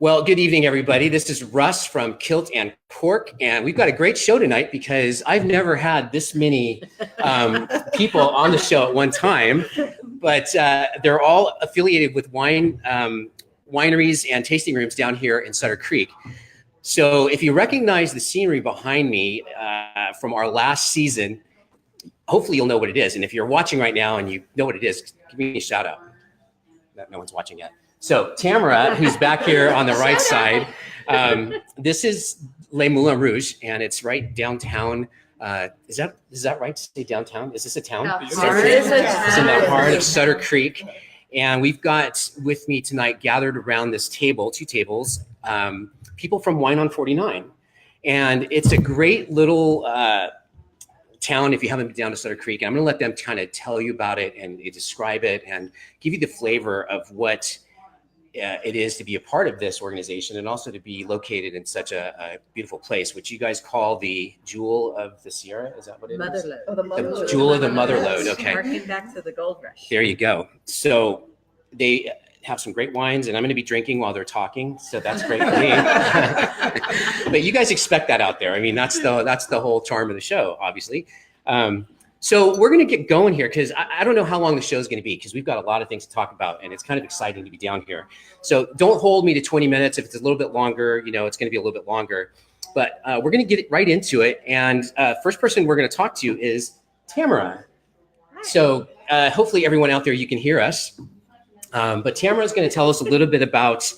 Well, good evening, everybody. This is Russ from Kilt and Cork, and we've got a great show tonight because I've never had this many people on the show at one time, but they're all affiliated with wineries and tasting rooms down here in Sutter Creek. So if you recognize the scenery behind me from our last season, hopefully you'll know what it is. And if you're watching right now and you know what it is, give me a shout out. No one's watching yet. So Tamara, who's back here on the right side, this is Le Moulin Rouge, and it's right downtown. Is that right to say downtown? Is this a town? It's in the heart of Sutter Creek. And we've got with me tonight gathered around this table, two tables, people from Wine on 49. And it's a great little town if you haven't been down to Sutter Creek. And I'm going to let them kind of tell you about it and describe it and give you the flavor of what it is to be a part of this organization and also to be located in such a beautiful place, which you guys call the Jewel of the Sierra. Is that what it is? Motherlode. Oh, the Motherlode. The Jewel of the Motherlode. Okay. Harking back to the gold rush. There you go. So they have some great wines, and I'm going to be drinking while they're talking, so that's great for me. But you guys expect that out there. I mean, that's the whole charm of the show, obviously. So we're going to get going here because I don't know how long the show is going to be because we've got a lot of things to talk about, and it's kind of exciting to be down here. So don't hold me to 20 minutes. If it's a little bit longer, it's going to be a little bit longer. But we're going to get right into it. And first person we're going to talk to is Tamara. Hi. So hopefully everyone out there, you can hear us. But Tamara is going to tell us a little bit about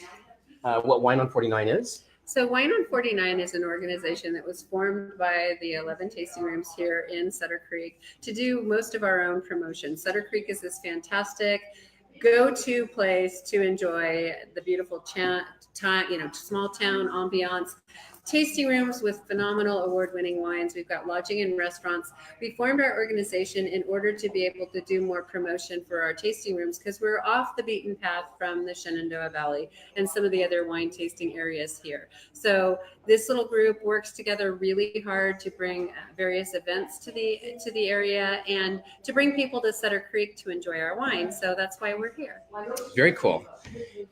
what Wine on 49 is. So Wine on 49 is an organization that was formed by the 11 tasting rooms here in Sutter Creek to do most of our own promotion. Sutter Creek is this fantastic go-to place to enjoy the beautiful small town ambiance. Tasting rooms with phenomenal award-winning wines. We've got lodging and restaurants. We formed our organization in order to be able to do more promotion for our tasting rooms because we're off the beaten path from the Shenandoah Valley and some of the other wine tasting areas here. So this little group works together really hard to bring various events to the area and to bring people to Sutter Creek to enjoy our wine. So that's why we're here. Very cool.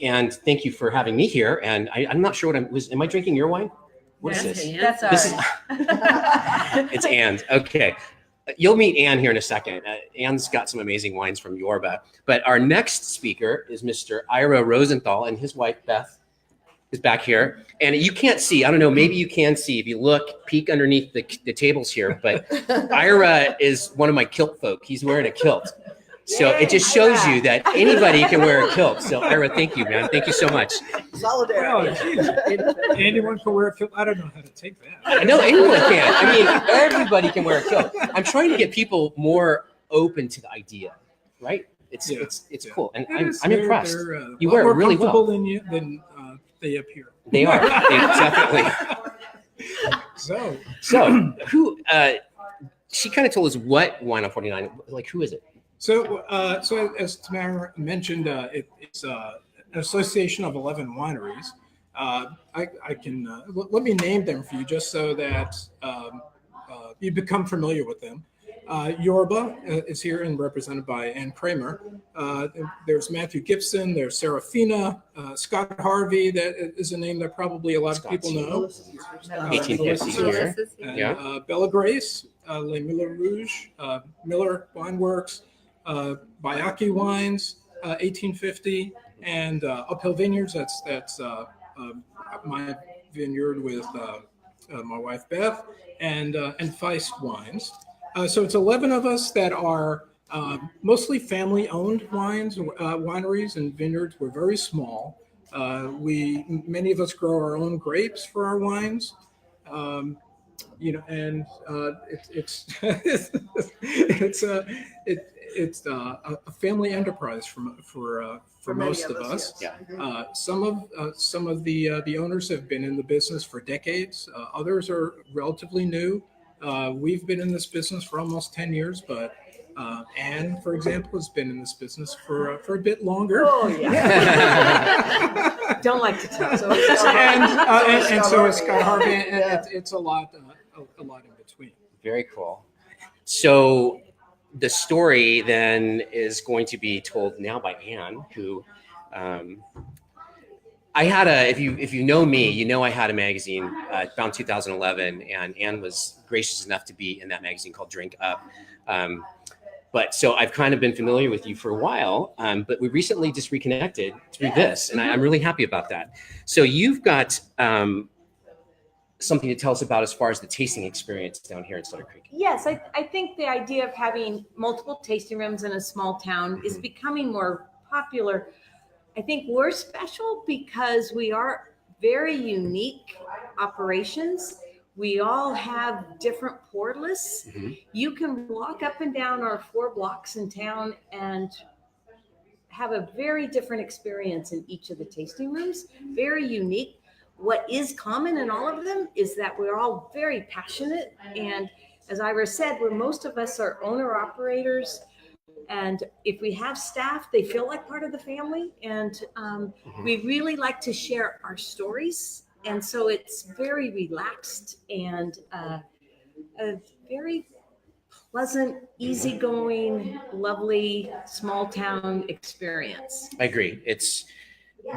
And thank you for having me here. And I'm not sure am I drinking your wine? What is this? That's ours. It's Anne's. Okay. You'll meet Anne here in a second. Anne's got some amazing wines from Yorba. But our next speaker is Mr. Ira Rosenthal, and his wife, Beth, is back here. And you can't see. I don't know. Maybe you can see if you peek underneath the tables here. But Ira is one of my kilt folk. He's wearing a kilt. So it just shows you that anybody can wear a kilt. So Ira, thank you, man. Thank you so much. Solidarity. Anyone can wear a kilt. I don't know how to take that. I know anyone can. I mean, everybody can wear a kilt. I'm trying to get people more open to the idea, right? It's cool, and I'm impressed. You wear it really well. More comfortable than they appear. They are. They definitely. So who? She kind of told us what Wine on 49. Like, who is it? So as Tamara mentioned, it's an association of 11 wineries. I can let me name them for you just so that you become familiar with them. Yorba is here and represented by Ann Kramer. There's Matthew Gibson. There's Sera, Fina. Scott Harvey, that is a name that probably a lot of people know. 1850 here. BellaGrace, Le Moulin Rouge, Miller Wine Works. Baiocchi Wines, 1850, and Uphill Vineyards. That's my vineyard with my wife Beth, and Feist Wines. So it's 11 of us that are mostly family-owned wineries and vineyards. We're very small. Many of us grow our own grapes for our wines. It's a family enterprise for most of us. Yeah. Some of the owners have been in the business for decades. Others are relatively new. We've been in this business for almost 10 years, but Anne, for example, has been in this business for a bit longer. Oh yeah. Don't like to tell. And so is Scott Harvey. And it's a lot in between. Very cool. So the story then is going to be told now by Anne, who I had if you know me, you know I had a magazine found 2011, and Anne was gracious enough to be in that magazine called Drink Up. But so I've kind of been familiar with you for a while, but we recently just reconnected through this, and I'm really happy about that. So you've got something to tell us about as far as the tasting experience down here in Sutter Creek. Yes, I think the idea of having multiple tasting rooms in a small town is becoming more popular. I think we're special because we are very unique operations. We all have different pour lists. You can walk up and down our 4 blocks in town and have a very different experience in each of the tasting rooms, very unique. What is common in all of them is that we're all very passionate. And as Ira said, most of us are owner operators. And if we have staff, they feel like part of the family. And we really like to share our stories. And so it's very relaxed and a very pleasant, easygoing, lovely small town experience. I agree. It's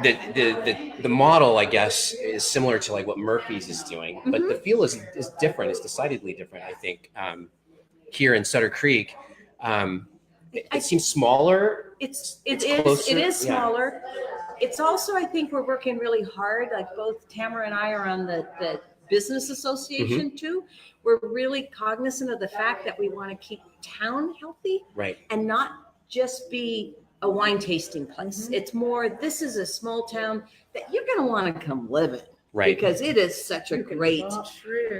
the model, I guess, is similar to like what Murphy's is doing, but the feel is different. It's decidedly different, I think. Here in Sutter Creek, it seems smaller. It is smaller. It's also, I think we're working really hard. Like both Tamara and I are on the business association too. We're really cognizant of the fact that we want to keep town healthy, right, and not just be a wine tasting place. It's more, this is a small town that you're going to want to come live in, right, because it is such a great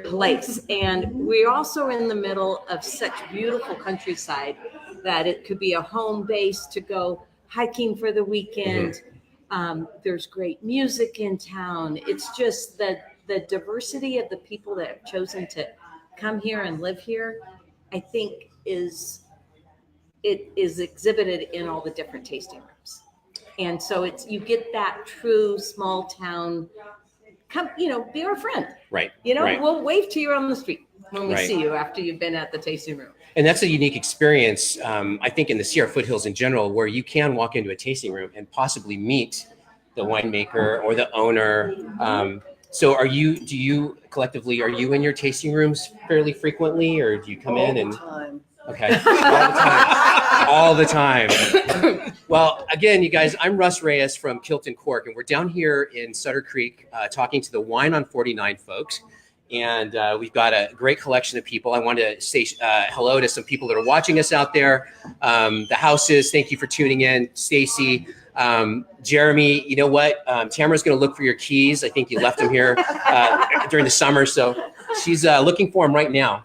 place. And we're also in the middle of such beautiful countryside that it could be a home base to go hiking for the weekend. There's great music in town. It's just the diversity of the people that have chosen to come here and live here, I think it is exhibited in all the different tasting rooms. And so you get that true small town, come, be our friend. Right. Right. We'll wave to you on the street when we Right. see you after you've been at the tasting room. And that's a unique experience, I think, in the Sierra foothills in general, where you can walk into a tasting room and possibly meet the winemaker or the owner. So are you collectively in your tasting rooms fairly frequently, or do you come in and Time. Okay. All the time. Well, again, you guys, I'm Russ Reyes from Kilt Cork, and we're down here in Sutter Creek talking to the Wine on 49 folks. And we've got a great collection of people. I want to say hello to some people that are watching us out there. The houses, thank you for tuning in. Stacy, Jeremy, you know what? Tamara's going to look for your keys. I think you left them here during the summer. So she's looking for them right now.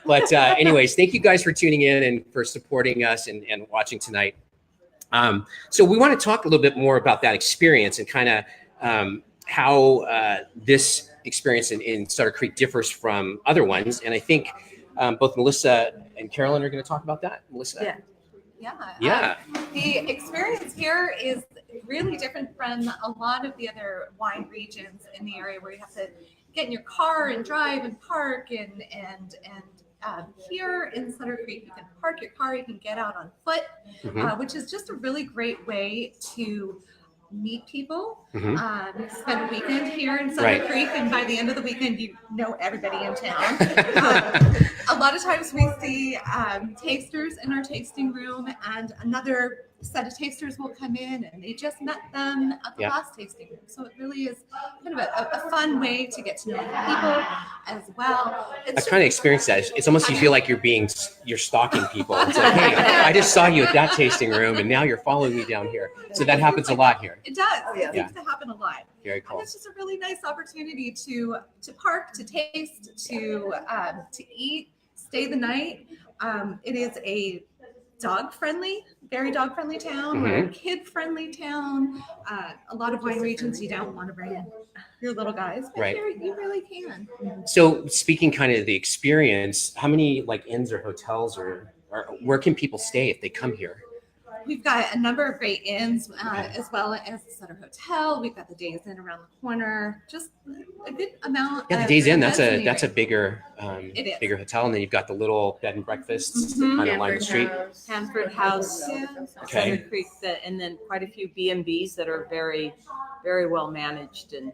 But anyways, thank you guys for tuning in and for supporting us and watching tonight. So we want to talk a little bit more about that experience and kind of how this experience in Sutter Creek differs from other ones. And I think both Melissa and Carolyn are going to talk about that. Melissa? Yeah. The experience here is really different from a lot of the other wine regions in the area where you have to get in your car and drive and park and here in Sutter Creek, you can park your car, you can get out on foot, which is just a really great way to meet people, spend a weekend here in Sutter Creek, and by the end of the weekend, you know everybody in town. A lot of times we see tasters in our tasting room, and another set of tasters will come in, and they just met them at the last tasting room. So it really is kind of a fun way to get to know people as well. I've kind of experienced that. It's almost you feel like you're stalking people. It's like, hey, I just saw you at that tasting room, and now you're following me down here. So that happens a lot here. It does. It seems to happen a lot. Very cool. And it's just a really nice opportunity to park, to taste, to eat, stay the night. It is a very dog-friendly town. We're a kid-friendly town. A lot of wine regions, you don't want to bring your little guys, but here you really can. So speaking kind of the experience, how many like inns or hotels or where can people stay if they come here? We've got a number of great inns, as well as the Sutter Hotel. We've got the Days Inn around the corner. Just a good amount. Yeah, the of Days Inn, events in the that's a area. bigger It is. bigger hotel, and then you've got the little bed and breakfasts Mhm. kind of line the street. Hanford House, Yeah. Okay. Sutter Creek, and then quite a few B&Bs that are very, very well managed and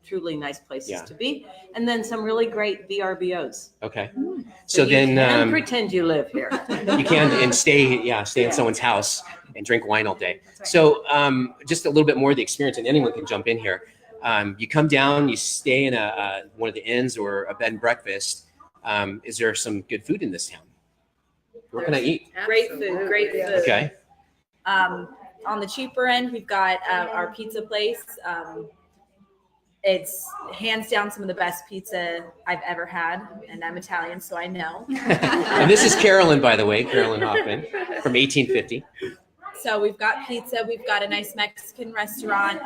truly nice places Yeah. to be. And then some really great VRBOs. Okay. So So you then can pretend you live here. you can and stay in someone's house and drink wine all day. That's right. So just a little bit more of the experience, and anyone can jump in here. You come down, you stay in one of the inns or a bed and breakfast. Is there some good food in this town? Where can I eat? Great food, great food. Okay. On the cheaper end, we've got our pizza place. It's hands down some of the best pizza I've ever had, and I'm Italian, so I know. And this is Carolyn, by the way, Carolyn Hoffman from 1850. So we've got pizza. We've got a nice Mexican restaurant,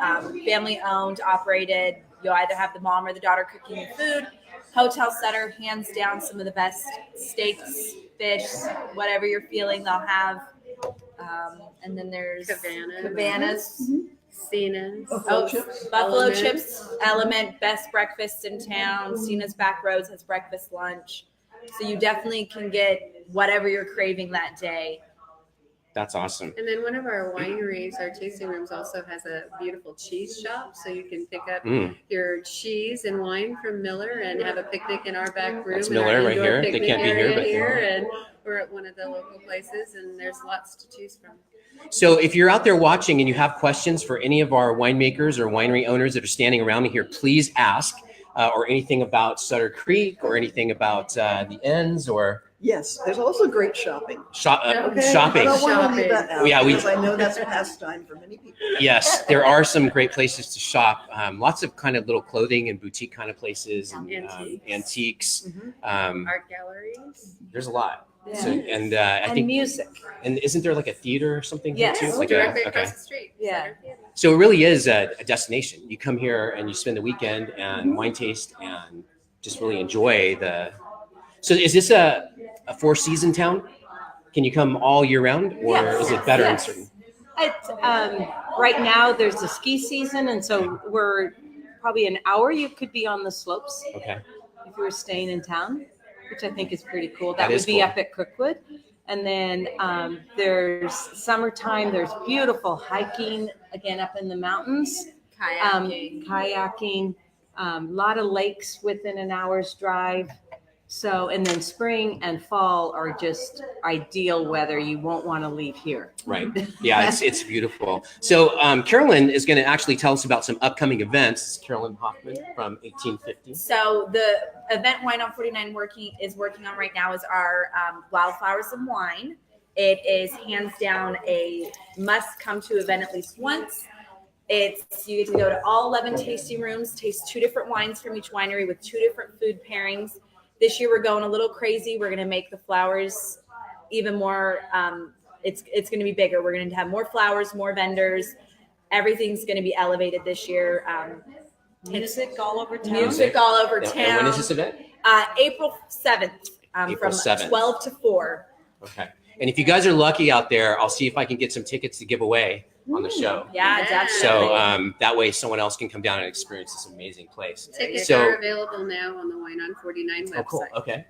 family owned, operated. You'll either have the mom or the daughter cooking the food. Hotel Sutter, hands down, some of the best steaks, fish, whatever you're feeling, they'll have. And then there's Cabanas. Cena's. Oh, Buffalo Element. Chips, Element, best breakfast in town. Cena's Back Roads has breakfast, lunch. So you definitely can get whatever you're craving that day. That's awesome. And then one of our wineries, our tasting rooms, also has a beautiful cheese shop, so you can pick up your cheese and wine from Miller and have a picnic in our back room. That's in our Miller right indoor here. They picnic can't be here, area but- and we're at one of the local places, and there's lots to choose from. So if you're out there watching and you have questions for any of our winemakers or winery owners that are standing around me here, please ask, or anything about Sutter Creek or anything about the inns or Yes, there's also great shopping. shopping. I don't want to leave that out Yeah, because I know that's a pastime for many people. Yes, there are some great places to shop. Lots of kind of little clothing and boutique kind of places, and antiques. Art galleries. There's a lot. Yeah. So, and I And think, music. and isn't there like a theater or something Yes. here too? Like Directly okay. across the street. Yeah. Sutter Theater. So it really is a destination. You come here and you spend the weekend and wine taste and just really enjoy the. So is this a four-season town? Can you come all year round, or Yes. is it better in Yes. certain? Right now, there's the ski season, and so we're probably an hour. You could be on the slopes Okay. if you were staying in town, which I think is pretty cool. That That is would be cool. up at Crookwood. And then there's summertime. There's beautiful hiking again up in the mountains. Kayaking. A lot of lakes within an hour's drive. So, and then spring and fall are just ideal weather. You won't want to leave here. Right. Yeah, it's beautiful. So Carolyn is going to actually tell us about some upcoming events. This is Carolyn Hoffman from 1850. So the event Wine on 49 is working on right now is our Wildflowers and Wine. It is hands down a must come to event at least once. You get to go to all 11 tasting rooms, taste 2 different wines from each winery with 2 different food pairings. This year we're going a little crazy. We're going to make the flowers even more. It's going to be bigger. We're going to have more flowers, more vendors. Everything's going to be elevated this year. Music all over town. Music all over And town. when is this event? April 7th, April from 7th. 12 to 4. Okay. And if you guys are lucky out there, I'll see if I can get some tickets to give away on the show. Yeah, Yeah. definitely. So that way someone else can come down and experience this amazing place. Tickets So- are available now on the Wine on 49 website. Oh, cool. Okay.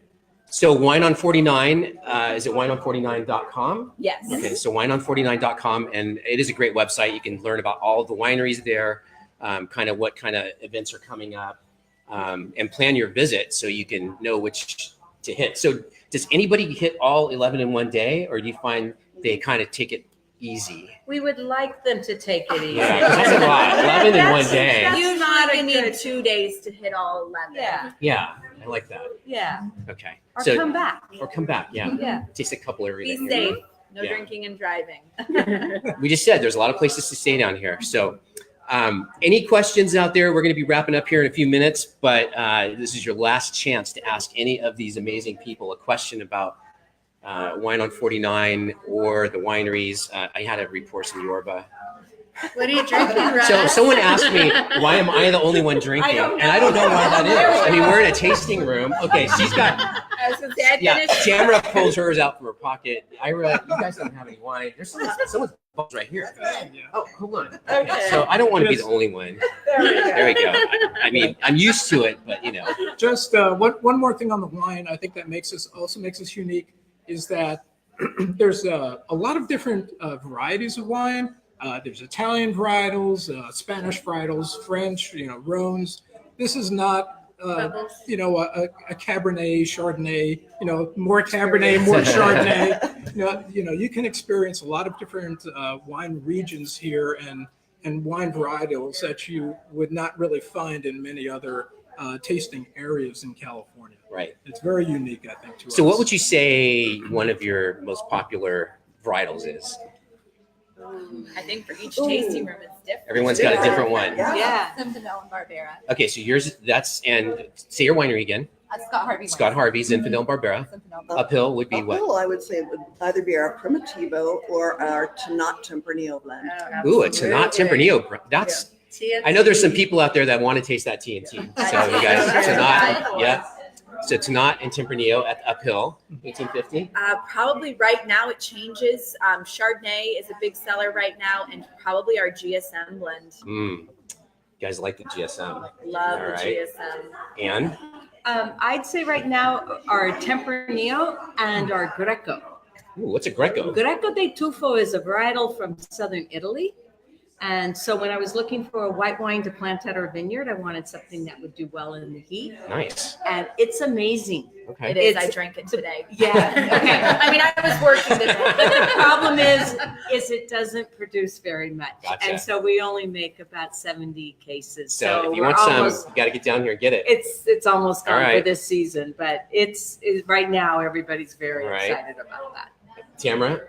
So Wine on 49, is it wineon49.com? Yes. Okay, so wineon49.com, and it is a great website. You can learn about all of the wineries there, kind of what kind of events are coming up, and plan your visit so you can know which to hit. So does anybody hit all 11 in one day, or do you find they kind of take it easy? We would like them to take it easy. Yeah, 'cause that's a lot. 11 in one day. You not a need good- 2 days to hit all 11. Yeah, Yeah, I like that. yeah. Okay. Or So come back. or come back. Yeah. Yeah. Taste a couple of Be everything. safe. No Yeah. drinking and driving. We just said there's a lot of places to stay down here. So any questions out there? We're going to be wrapping up here in a few minutes, but this is your last chance to ask any of these amazing people a question about Wine on 49 or the wineries. I had a report from Yorba. What are you drinking, Russ? So someone asked me, why am I the only one drinking? And I don't know why that is. I mean, we're in a tasting room. Okay, she's got I was gonna say, I Yeah, finished. Tamara pulls hers out from her pocket. Ira, you guys don't have any wine. There's someone's bubbles right here. Oh, hold on. Okay. So I don't want to be the only one. There we go. I mean, I'm used to it, but you know. Just one more thing on the wine, I think that makes us unique is that there's a lot of different varieties of wine. There's Italian varietals, Spanish varietals, French, Rhônes. This is not, a Cabernet, Chardonnay, more Cabernet, more Chardonnay. You can experience a lot of different wine regions here and wine varietals that you would not really find in many other tasting areas in California. Right. It's very unique, I think, to us. So what would you say one of your most popular varietals is? I think for each tasting room it's different. Everyone's got a different one. Yeah. Zinfandel and Barbera. Okay, so yours, and say your winery again. Scott Harvey. Scott Harvey's, Zinfandel and Barbera. Zinfandel. Uphill would be what? Uphill, I would say it would either be our Primitivo or our Tanat Tempranillo blend. Ooh, a Tanat Tempranillo. That's, I know there's some people out there that want to taste that TNT. So you guys, Tanat, yeah. So Tanat and Tempranillo at Uphill, 1850. Probably right now it changes. Chardonnay is a big seller right now, and probably our GSM blend. You guys like the GSM. Love All the right. GSM. And I'd say right now our Tempranillo and our Greco. ooh, what's a Greco? Greco de Tufo is a varietal from southern Italy. And so when I was looking for a white wine to plant at our vineyard, I wanted something that would do well in the heat. Nice. And it's amazing. Okay. It is. It's- I drank it today. Yeah. Okay. I mean, I was working But today. the problem is it doesn't produce very much. Gotcha. And so we only make about 70 cases. So if you we're want some, almost, you got to get down here and get it. it's almost All gone right. for this season, but it's right now everybody's very All right. excited about that. Tamara?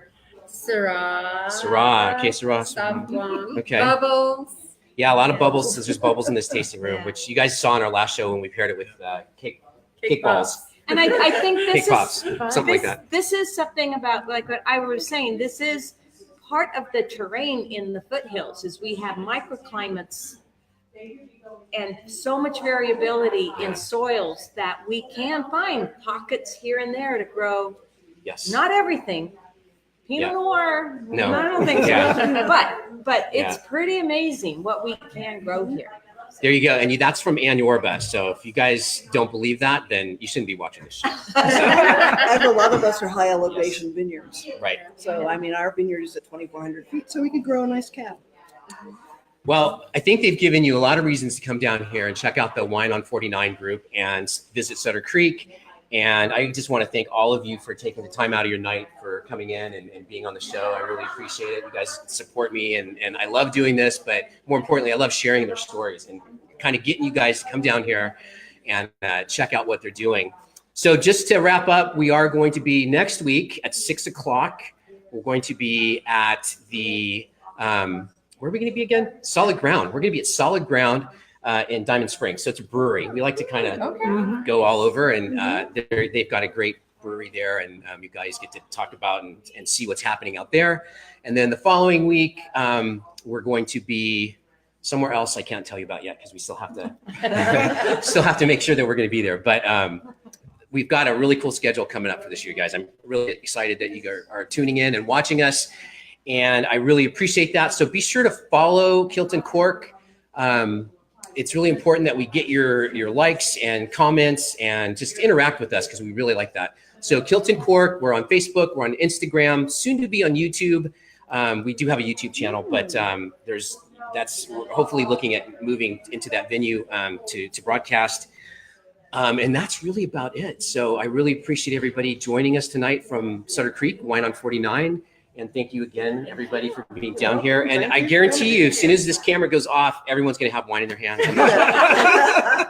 Syrah. Syrah. Okay, Syrah. Sauv Blanc. Okay. Bubbles. Yeah, a lot of bubbles. There's bubbles in this tasting room, which you guys saw in our last show when we paired it with cake balls. And I think this Cake pops, is something like that. This is something about like what I was saying. This is part of the terrain in the foothills. Is we have microclimates and so much variability in soils that we can find pockets here and there to grow. Yes. Not everything. Pinot Yeah. Noir. No. I don't think so. Yeah. But it's Yeah. pretty amazing what we can grow here. There you go. And that's from Yorba. So if you guys don't believe that, then you shouldn't be watching this show. And a lot of us are high elevation vineyards. Right. So, I mean, our vineyard is at 2,400 feet, so we could grow a nice cab. Well, I think they've given you a lot of reasons to come down here and check out the Wine on 49 group and visit Sutter Creek. And I just want to thank all of you for taking the time out of your night for coming in and being on the show. I really appreciate it. You guys support me and I love doing this, but more importantly, I love sharing their stories and kind of getting you guys to come down here and check out what they're doing. So just to wrap up, we are going to be next week at 6 o'clock. We're going to be at the, where are we going to be again? Solid Ground. We're going to be at Solid Ground in Diamond Springs. So it's a brewery. We like to kind of go all over, and they've got a great brewery there, and you guys get to talk about and see what's happening out there. And then the following week, we're going to be somewhere else I can't tell you about yet because we still have to make sure that we're going to be there. But we've got a really cool schedule coming up for this year, guys. I'm really excited that you are tuning in and watching us, and I really appreciate that. So be sure to follow Kilt Cork. It's really important that we get your likes and comments and just interact with us because we really like that. So Kilt Cork, we're on Facebook, we're on Instagram, soon to be on YouTube. We do have a YouTube channel, but we're hopefully looking at moving into that venue to broadcast. And that's really about it. So I really appreciate everybody joining us tonight from Sutter Creek, Wine on 49. And thank you again, everybody, for being down here. And I guarantee you, as soon as this camera goes off, everyone's going to have wine in their hands.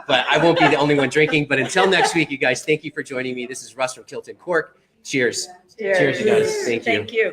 But I won't be the only one drinking. But until next week, you guys, thank you for joining me. This is Russ from Kilt Cork. Cheers. Cheers, you guys. Thank you. Thank you.